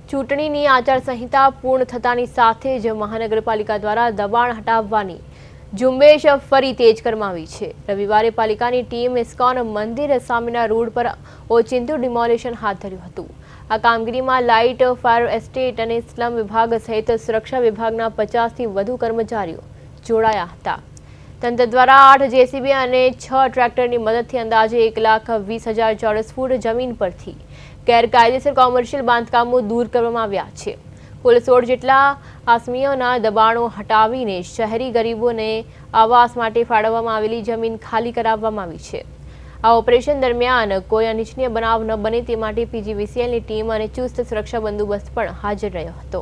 ચૂંટણીની આચારસંહિતા પૂર્ણ થતાની સાથે જ મહાનગરપાલિકા દ્વારા દબાણ હટાવવાની ઝુંબેશ ફરી તેજ કરવામાં આવી છે। રવિવારે પાલિકાની ટીમ ઇસ્કોન મંદિર સામેના રોડ પર ઓચિંતું ડિમોલિશન હાથ ધર્યું હતું। આ કામગીરીમાં લાઇટ, ફાયર એસ્ટેટ અને સ્લમ વિભાગ સહિત સુરક્ષા વિભાગના 50થી વધુ કર્મચારીઓ જોડાયા હતા। તંત્ર દ્વારા 8 જેસીબી અને 6 ટ્રેક્ટરની મદદથી અંદાજે 1,20,000 ચોરસ ફૂટ જમીન પરથી ગેરકાયદેસર કોમર્શિયલ બાંધકામો દૂર કરવામાં આવ્યા છે। કુલ 16 જેટલા આસમીઓના દબાણો હટાવીને શહેરી ગરીબોને આવાસ માટે ફાળવવામાં આવેલી જમીન ખાલી કરાવવામાં આવી છે। આ ઓપરેશન દરમિયાન કોઈ અનિચ્છનીય બનાવ ન બને તે માટે પીજીવીસીએલની ટીમ અને ચુસ્ત સુરક્ષા બંદોબસ્ત પણ હાજર રહ્યો હતો।